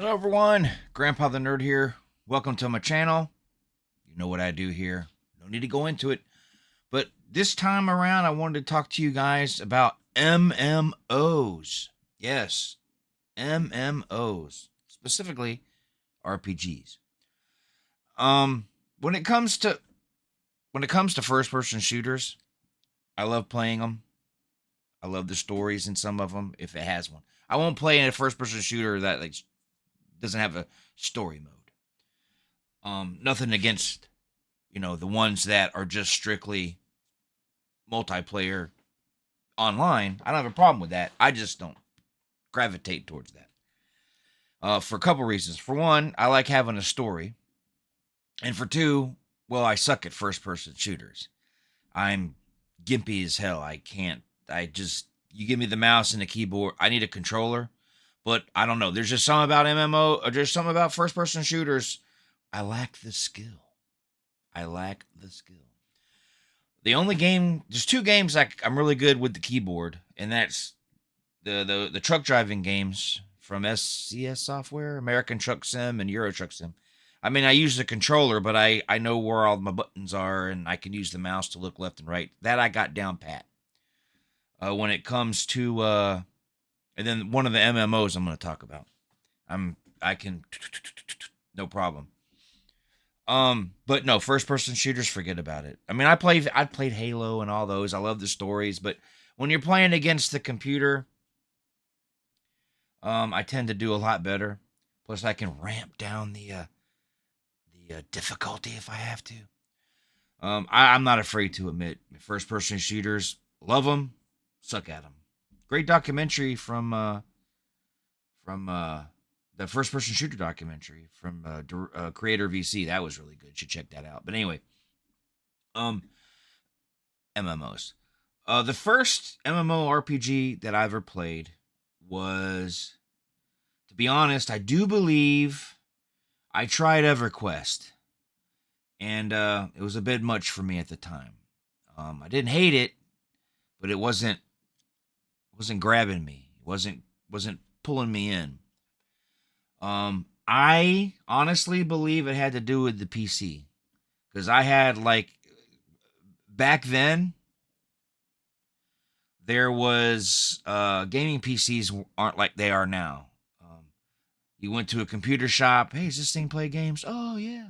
Hello everyone, Grandpa the Nerd here. Welcome to my channel. You know what I do here. No need to go into it. But this time around, I wanted to talk to you guys about MMOs. Yes, MMOs. Specifically, RPGs. When it comes to first-person shooters, I love playing them. I love the stories in some of them, if it has one. I won't play in a first-person shooter that doesn't have a story mode. Nothing against, the ones that are just strictly multiplayer online. I don't have a problem with that. I just don't gravitate towards that. For a couple reasons. For one, I like having a story. And for two, well, I suck at first person shooters. I'm gimpy as hell. You give me the mouse and the keyboard. I need a controller. But I don't know. There's just something about MMO, or there's something about first person shooters. I lack the skill. There's two games I'm really good with the keyboard, and that's the truck driving games from SCS Software, American Truck Sim, and Euro Truck Sim. I mean, I use the controller, but I know where all my buttons are, and I can use the mouse to look left and right. That I got down pat. When it comes to and then one of the MMOs I'm going to talk about, I can no problem. But no, first person shooters, forget about it. I mean, I played Halo and all those. I love the stories, but when you're playing against the computer, I tend to do a lot better. Plus, I can ramp down the difficulty if I have to. I'm not afraid to admit, first person shooters, love them, suck at them. Great documentary from the first person shooter documentary from creator VC. That was really good. You should check that out. But anyway, um, MMOs. The first MMO RPG that I ever played was, to be honest, I do believe I tried EverQuest, and it was a bit much for me at the time. I didn't hate it, but it wasn't grabbing me. It wasn't pulling me in. I honestly believe it had to do with the PC, because I had back then there was gaming PCs aren't like they are now. You went to a computer shop. Hey, does this thing play games? Oh yeah,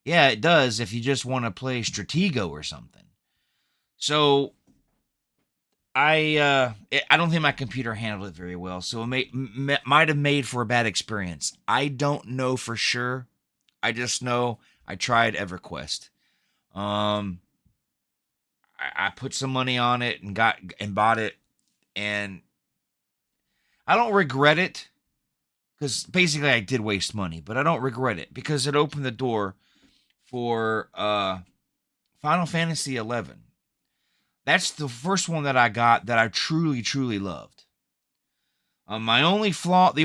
yeah, it does. If you just want to play Stratego or something. So I don't think my computer handled it very well, so it might have made for a bad experience. I don't know for sure. I just know I tried EverQuest. Um, I put some money on it and bought it, and I don't regret it, because basically I did waste money, but I don't regret it because it opened the door for Final Fantasy 11. That's the first one that I got that I truly, truly loved. The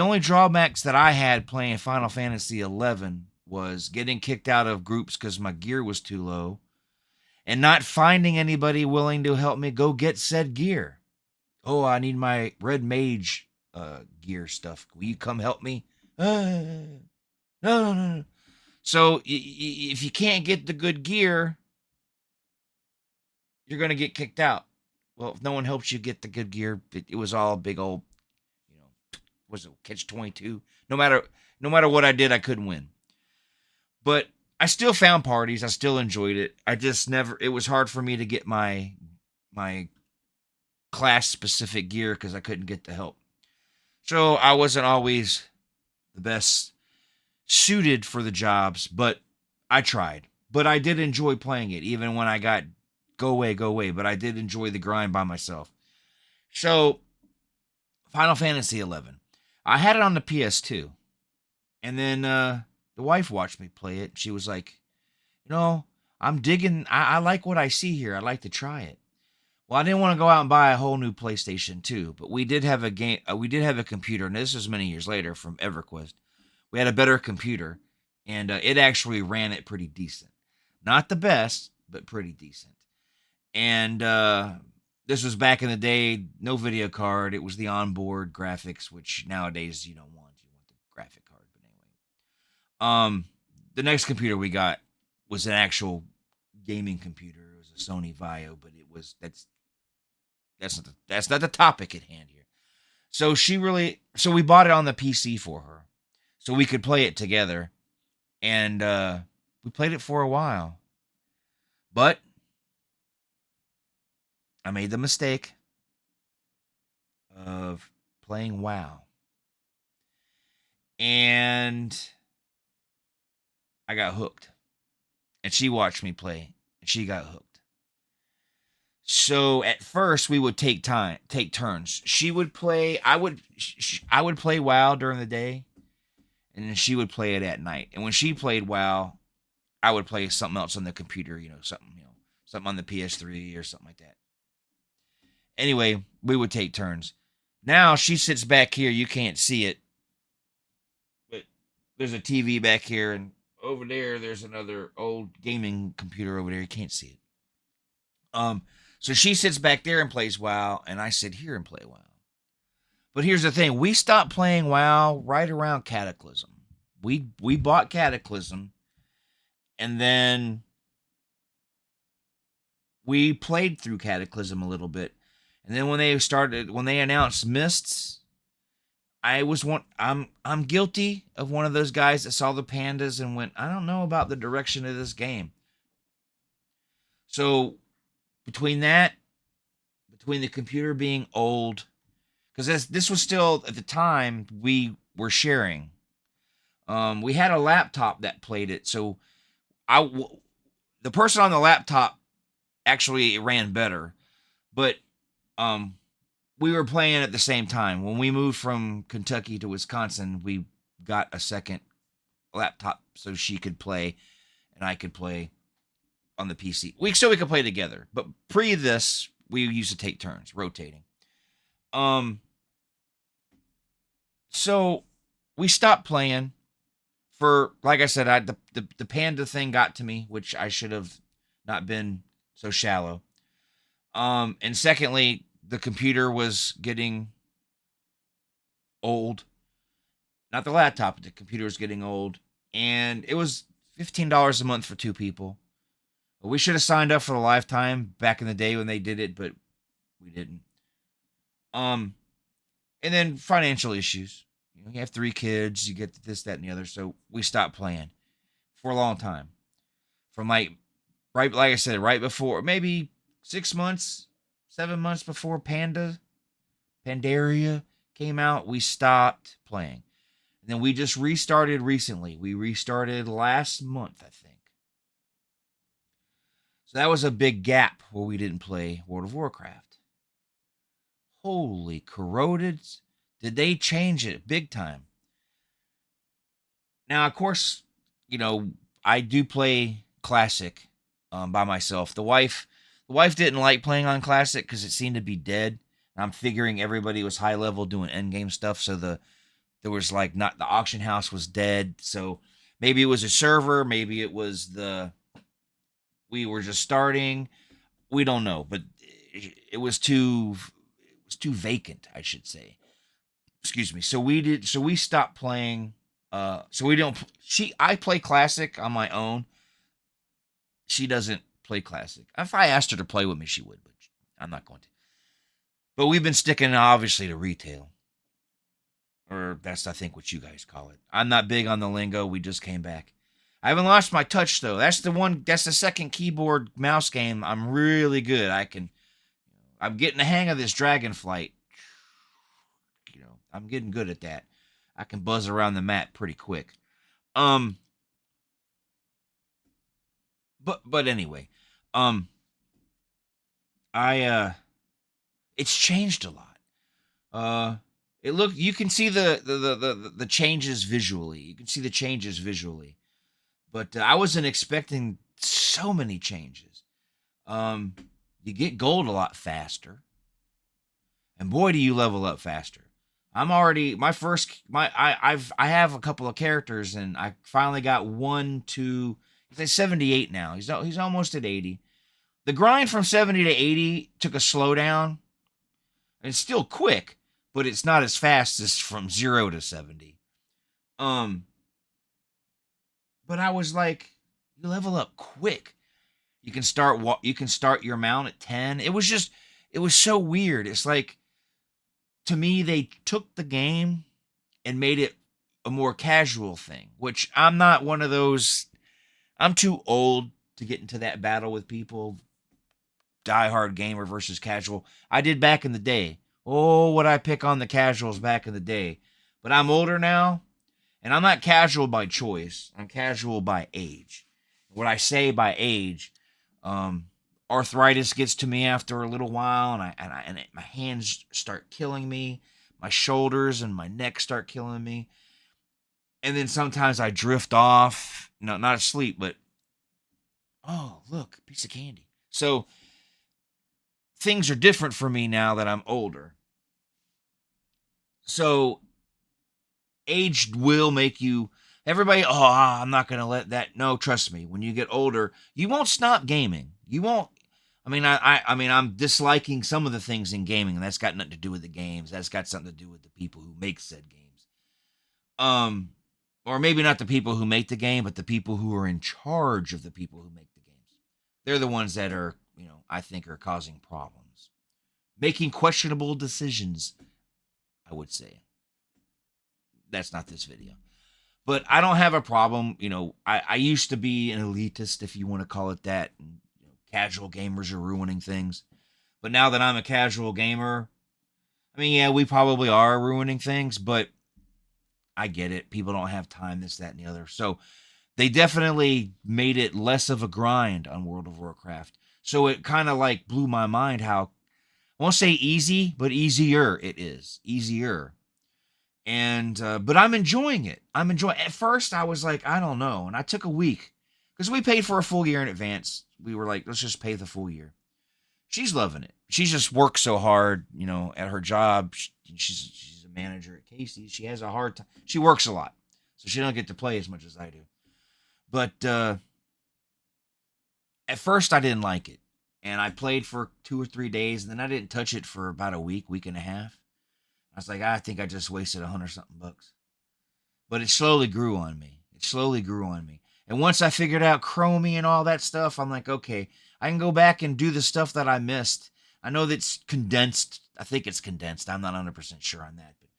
only drawbacks that I had playing Final Fantasy 11 was getting kicked out of groups because my gear was too low, and not finding anybody willing to help me go get said gear. Oh, I need my red mage gear stuff. Will you come help me? No, no, no. So if you can't get the good gear, you're gonna get kicked out. Well, if no one helps you get the good gear, it was all big old, you know, was it catch 22? No matter what I did, I couldn't win. But I still found parties. I still enjoyed it. I just never. It was hard for me to get my class specific gear because I couldn't get the help. So I wasn't always the best suited for the jobs, but I tried. But I did enjoy playing it, even when I got go away, go away. But I did enjoy the grind by myself. So Final Fantasy 11, I had it on the PS2, and then the wife watched me play it. She was like, I'm digging. I like what I see here. I'd like to try it. Well, I didn't want to go out and buy a whole new PlayStation 2, but we did have a game. We did have a computer, and this was many years later from EverQuest. We had a better computer, and it actually ran it pretty decent. Not the best, but pretty decent. And this was back in the day, no video card. It was the onboard graphics, which nowadays you don't want. You want the graphic Um, the next computer we got was an actual gaming computer. It was a Sony Vaio, but that's not the topic at hand here. So we bought it on the PC for her, so we could play it together, and we played it for a while. But I made the mistake of playing WoW, and I got hooked. And she watched me play, and she got hooked. So at first we would take turns. She would play. I would play WoW during the day, and then she would play it at night. And when she played WoW, I would play something else on the computer. Something on the PS3 or something like that. Anyway, we would take turns. Now she sits back here. You can't see it, but there's a TV back here, and over there there's another old gaming computer over there. You can't see it. So she sits back there and plays WoW, and I sit here and play WoW. But here's the thing: we stopped playing WoW right around Cataclysm. We bought Cataclysm, and then we played through Cataclysm a little bit, and then when they announced Mists, I'm guilty of one of those guys that saw the pandas and went, I don't know about the direction of this game. So between the computer being old, because this was still at the time we were sharing. We had a laptop that played it, so the person on the laptop actually ran better, but we were playing at the same time. When we moved from Kentucky to Wisconsin, we got a second laptop so she could play and I could play on the PC. We could play together. But pre this, we used to take turns rotating. So we stopped playing for, like I said, the panda thing got to me, which I should have not been so shallow. And secondly, the computer was getting old. Not the laptop, but the computer was getting old. And it was $15 a month for two people. We should have signed up for the lifetime back in the day when they did it, but we didn't. And then financial issues. You have 3 kids, you get this, that, and the other. So we stopped playing for a long time. From like I said, right before, maybe 6 months, 7 months before Pandaria came out, we stopped playing. And then we just restarted recently. We restarted last month, I think. So that was a big gap where we didn't play World of Warcraft. Holy corroded. Did they change it big time? Now, of course, I do play Classic by myself. The wife didn't like playing on Classic because it seemed to be dead. I'm figuring everybody was high level doing end game stuff, so there was like not the auction house was dead. So maybe it was a server, maybe it was we were just starting. We don't know, but it was too vacant, I should say. Excuse me. So we stopped playing. So we don't. I play Classic on my own. She doesn't play Classic. If I asked her to play with me, she would, but I'm not going to. But we've been sticking obviously to retail, or that's I think what you guys call it. I'm not big on the lingo. We just came back. I haven't lost my touch though. That's the second keyboard mouse game. I'm really good. I'm getting the hang of this Dragonflight. I'm getting good at that. I can buzz around the map pretty quick. But anyway, it's changed a lot. You can see the changes visually. You can see the changes visually. But I wasn't expecting so many changes. You get gold a lot faster. And boy, do you level up faster. I'm already I have a couple of characters and I finally got he's at 78 now. He's almost at 80. The grind from 70 to 80 took a slowdown. It's still quick, but it's not as fast as from 0 to 70. but I was like, you level up quick. You can start your mount at 10. It was so weird. It's like, to me, they took the game and made it a more casual thing, which I'm not one of those. I'm too old to get into that battle with people. Diehard gamer versus casual. I did back in the day. Oh, what I pick on the casuals back in the day. But I'm older now, and I'm not casual by choice. I'm casual by age. What I say by age, um, arthritis gets to me after a little while, my hands start killing me. My shoulders and my neck start killing me, and then sometimes I drift off. No, not asleep, but oh, look, a piece of candy. So things are different for me now that I'm older. So age will make you, everybody, oh, I'm not going to let that. No, trust me. When you get older, you won't stop gaming. You won't. I mean, I'm disliking some of the things in gaming, and that's got nothing to do with the games. That's got something to do with the people who make said games. Um, or maybe not the people who make the game, but the people who are in charge of the people who make the games. They're the ones that are, I think are causing problems, making questionable decisions, I would say. That's not this video. But I don't have a problem. I used to be an elitist, if you want to call it that. And, casual gamers are ruining things. But now that I'm a casual gamer, I mean, yeah, we probably are ruining things, but I get it. People don't have time, this, that, and the other. So they definitely made it less of a grind on World of Warcraft. So it kind of like blew my mind how, I won't say easy, but easier it is. Easier. And but I'm enjoying it. At first I was like, I don't know, and I took a week because we paid for a full year in advance. We were like, let's just pay the full year. She's loving it. She just works so hard, at her job. She's a manager at Casey's. She has a hard time. She works a lot, so she don't get to play as much as I do. But at first I didn't like it, and I played for 2 or 3 days, and then I didn't touch it for about a week and a half. I was like, I think I just wasted $100-something bucks. But it slowly grew on me. And once I figured out Chromie and all that stuff, I'm like, okay, I can go back and do the stuff that I missed. I know that's condensed. I think it's condensed. I'm not 100% sure on that. But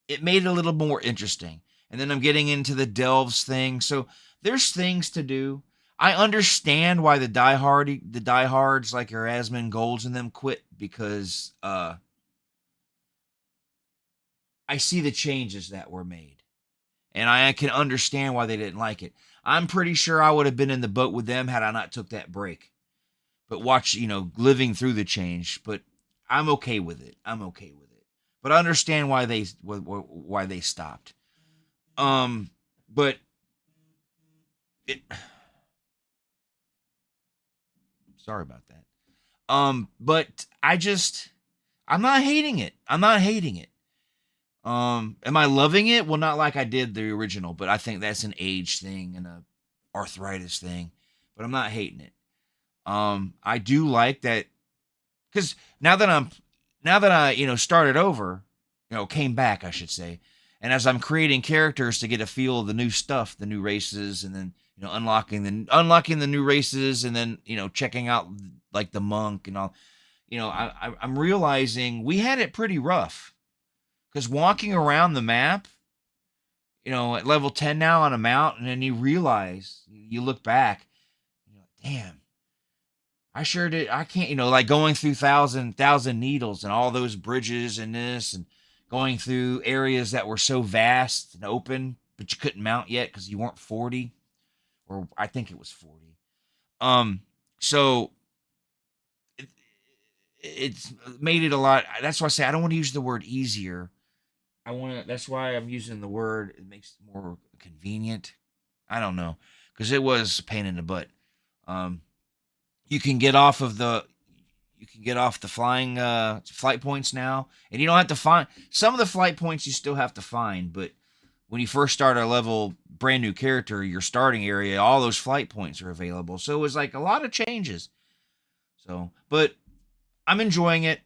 it made it a little more interesting. And then I'm getting into the delves thing. So there's things to do. I understand why the diehards like Erasmus Golds and them quit, because I see the changes that were made, and I can understand why they didn't like it. I'm pretty sure I would have been in the boat with them had I not took that break. But living through the change. But I'm okay with it. But I understand why they stopped. But it. Sorry about that. But I'm not hating it. Am I loving it? Well, not like I did the original, but I think that's an age thing and a arthritis thing. But I'm not hating it. I do like that, because now that I started over, came back, I should say, and as I'm creating characters to get a feel of the new stuff, the new races, and then unlocking the new races, and then checking out like the monk and all. I'm realizing we had it pretty rough, because walking around the map, at level 10 now on a mount, and then you realize, you look back, damn, I sure did. I can't, like going through thousand needles and all those bridges and this, and going through areas that were so vast and open, but you couldn't mount yet because you weren't 40, or I think it was 40. So it's made it a lot. That's why I say I don't want to use the word easier. That's why I'm using the word. It makes it more convenient. I don't know, because it was a pain in the butt. You can get off the flying flight points now, and you don't have to find some of the flight points. You still have to find, but when you first start a level, brand new character, your starting area, all those flight points are available. So it was like a lot of changes. So, but I'm enjoying it,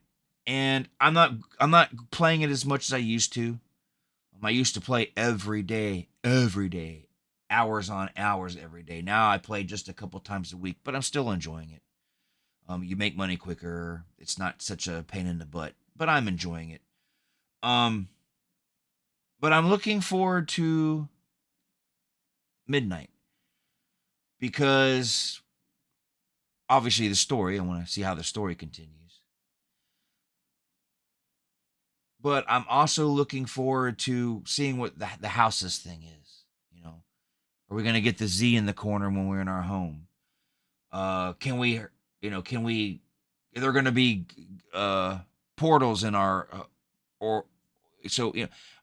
and I'm not playing it as much as I used to. I used to play every day, hours on hours every day. Now I play just a couple times a week, but I'm still enjoying it. You make money quicker. It's not such a pain in the butt, but I'm enjoying it. Um, but I'm looking forward to midnight because obviously the story. I want to see how the story continues. But I'm also looking forward to seeing what the houses thing is. You know, are we gonna get the Z in the corner when we're in our home? Can we, can we? Are there gonna be portals in our or so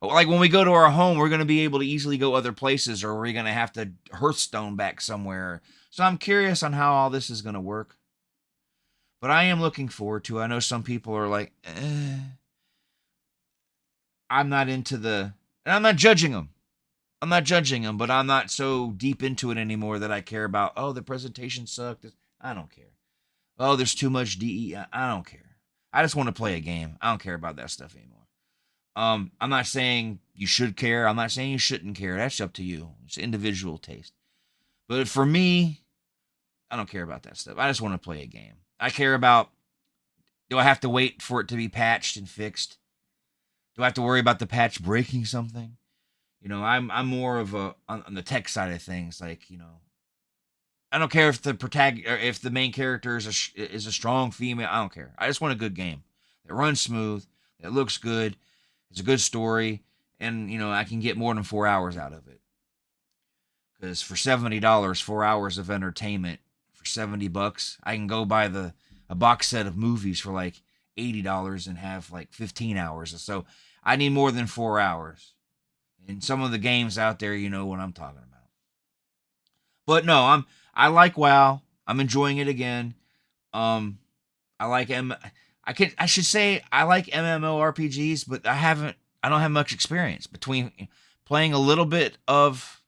like when we go to our home, we're gonna be able to easily go other places, or are we gonna have to Hearthstone back somewhere? So I'm curious on how all this is gonna work. But I am looking forward to it. I know some people are like, I'm not into and I'm not judging them. I'm not judging them, but I'm not so deep into it anymore that I care about, oh, the presentation sucked. I don't care. Oh, there's too much DE. I don't care. I just want to play a game. I don't care about that stuff anymore. I'm not saying you should care. I'm not saying you shouldn't care. That's up to you. It's individual taste. But for me, I don't care about that stuff. I just want to play a game. I care about, do I have to wait for it to be patched and fixed? Do I have to worry about the patch breaking something? I'm more of a on the tech side of things. Like, I don't care if the or if the main character is a strong female. I don't care. I just want a good game that runs smooth, that looks good, it's a good story, and I can get more than 4 hours out of it. Because for $70, 4 hours of entertainment for $70, I can go buy a box set of movies for like $80 and have like 15 hours. So I need more than 4 hours. And some of the games out there, you know what I'm talking about. But no, I like WoW. I'm enjoying it again. I like I should say I like MMORPGs, but I don't have much experience between playing a little bit of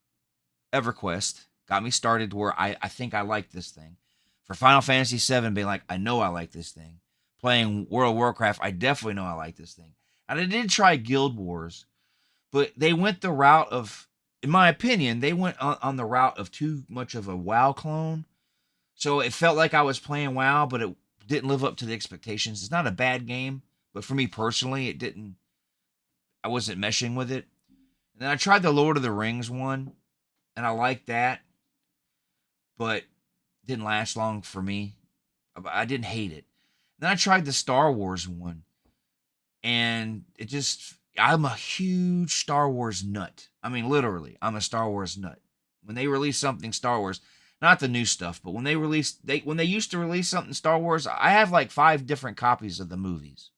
EverQuest. Got me started where I think I like this thing. For Final Fantasy VII, being like, I know I like this thing. Playing World of Warcraft, I definitely know I like this thing. And I did try Guild Wars, but they went the route of, in my opinion, they went on the route of too much of a WoW clone. So it felt like I was playing WoW, but it didn't live up to the expectations. It's not a bad game, but for me personally, I wasn't meshing with it. And then I tried the Lord of the Rings one, and I liked that, but it didn't last long for me. I didn't hate it. Then I tried the Star Wars one, and I'm a huge Star Wars nut. I mean, literally, I'm a Star Wars nut. When they release something Star Wars, not the new stuff, but when they used to release something Star Wars, I have like 5 different copies of the movies.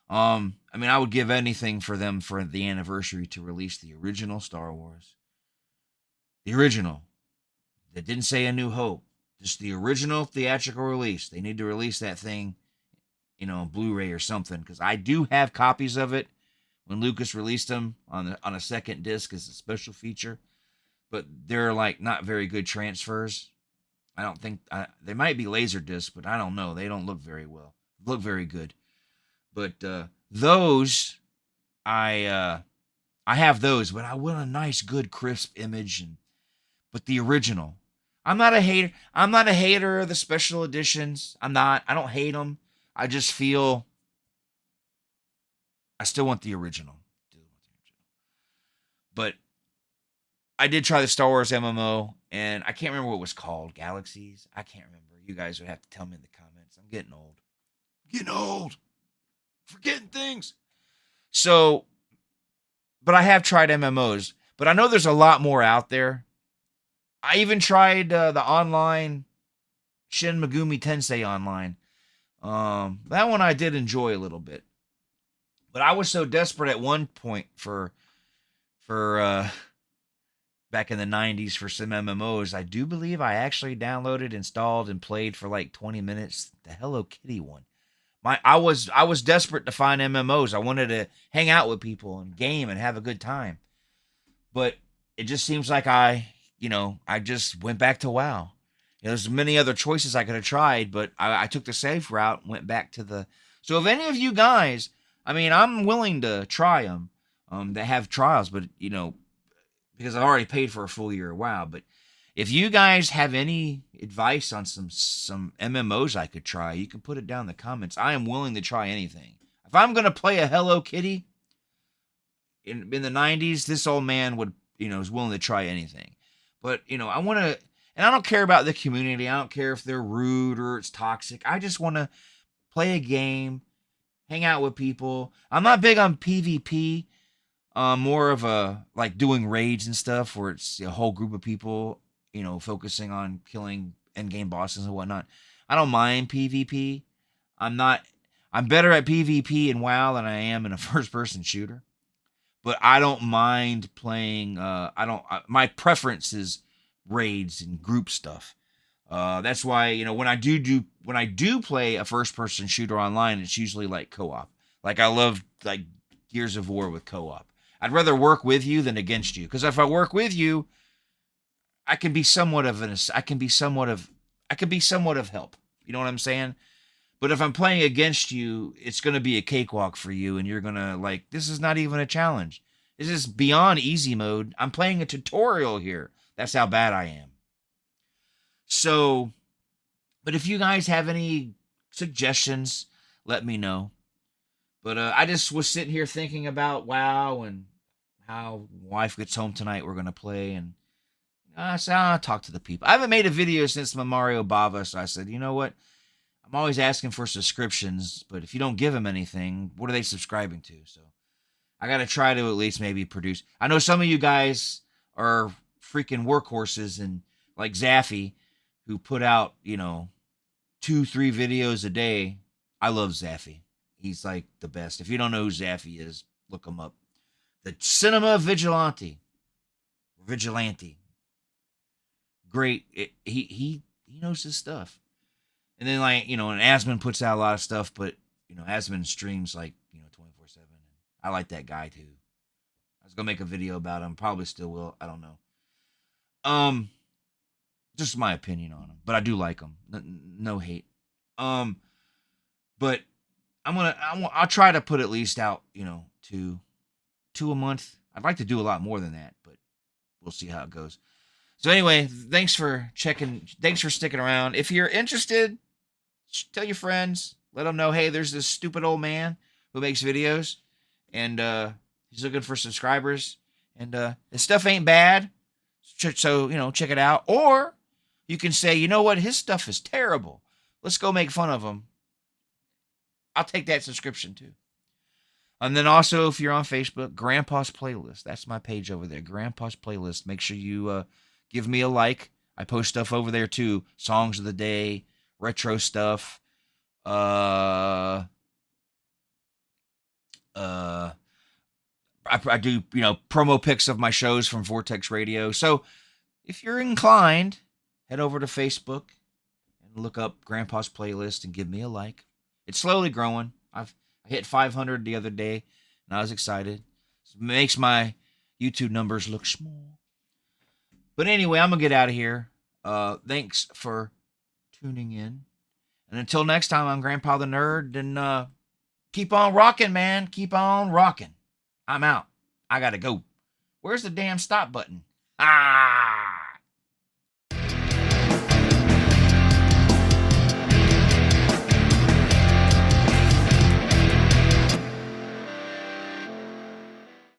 I mean, I would give anything for them for the anniversary to release the original Star Wars. The original. That didn't say A New Hope. Just the original theatrical release. They need to release that thing, Blu-ray or something, because I do have copies of it when Lucas released them on a second disc as a special feature, but they're like not very good transfers. I don't think they might be laser discs, but I don't know. They don't look very well. Look very good, but those I have those, but I want a nice, good, crisp image but the original. I'm not a hater. I'm not a hater of the special editions. I'm not. I don't hate them. I just feel I still want the original. But I did try the Star Wars MMO, and I can't remember what it was called. Galaxies? I can't remember. You guys would have to tell me in the comments. I'm getting old. Getting old. Forgetting things. So, but I have tried MMOs. But I know there's a lot more out there. I even tried the online Shin Megumi Tensei online. That one I did enjoy a little bit. But I was so desperate at one point for back in the 90s for some MMOs. I do believe I actually downloaded, installed, and played for like 20 minutes the Hello Kitty one. I was desperate to find MMOs. I wanted to hang out with people and game and have a good time. But it just seems like I just went back to WoW. There's many other choices I could have tried, but I took the safe route and went back to the. So if any of you guys, I mean, I'm willing to try them. that have trials, but because I already paid for a full year of WoW. But if you guys have any advice on some MMOs I could try, you can put it down in the comments. I am willing to try anything. If I'm gonna play a Hello Kitty in the '90s, this old man would is willing to try anything. But I want to, and I don't care about the community. I don't care if they're rude or it's toxic. I just want to play a game, hang out with people. I'm not big on PvP. More of a like doing raids and stuff where it's a whole group of people, focusing on killing end game bosses and whatnot. I don't mind PvP. I'm not. I'm better at PvP in WoW than I am in a first person shooter. But I don't mind playing. I don't. My preference is raids and group stuff. That's why when I do play a first person shooter online, it's usually like co-op. Like I love like Gears of War with co-op. I'd rather work with you than against you, because if I work with you, I can be somewhat of help. You know what I'm saying? But if I'm playing against you, it's going to be a cakewalk for you, and you're going to this is not even a challenge. This is beyond easy mode. I'm playing a tutorial here. That's how bad I am. So, but if you guys have any suggestions, let me know. But I just was sitting here thinking about WoW and how wife gets home tonight. We're going to play, and I said, I'll talk to the people. I haven't made a video since my Mario Bava, so I said, you know what? I'm always asking for subscriptions, but if you don't give them anything, what are they subscribing to? So I got to try to at least maybe produce. I know some of you guys are freaking workhorses, and like Zaffy, who put out, 2-3 videos a day. I love Zaffy. He's like the best. If you don't know who Zaffy is, look him up. The Cinema Vigilante. Great. He knows his stuff. And then and Asmon puts out a lot of stuff, but Asmon streams 24/7. I like that guy too. I was gonna make a video about him, probably still will. I don't know. Just my opinion on him, but I do like him. No hate. But I'll try to put at least out, two a month. I'd like to do a lot more than that, but we'll see how it goes. So anyway, thanks for sticking around. If you're interested, tell your friends. Let them know, hey, there's this stupid old man who makes videos, and he's looking for subscribers. And his stuff ain't bad, so check it out. Or you can say, you know what, his stuff is terrible. Let's go make fun of him. I'll take that subscription too. And then also, if you're on Facebook, Grandpa's Playlist. That's my page over there, Grandpa's Playlist. Make sure you give me a like. I post stuff over there too. Songs of the day, retro stuff. I do, promo pics of my shows from Vortex Radio. So if you're inclined, head over to Facebook and look up Grandpa's Playlist and give me a like. It's slowly growing. I hit 500 the other day, and I was excited. It makes my YouTube numbers look small. But anyway, I'm going to get out of here. Thanks for tuning in. And until next time, I'm Grandpa the Nerd. And keep on rocking, man. Keep on rocking. I'm out. I got to go. Where's the damn stop button? Ah!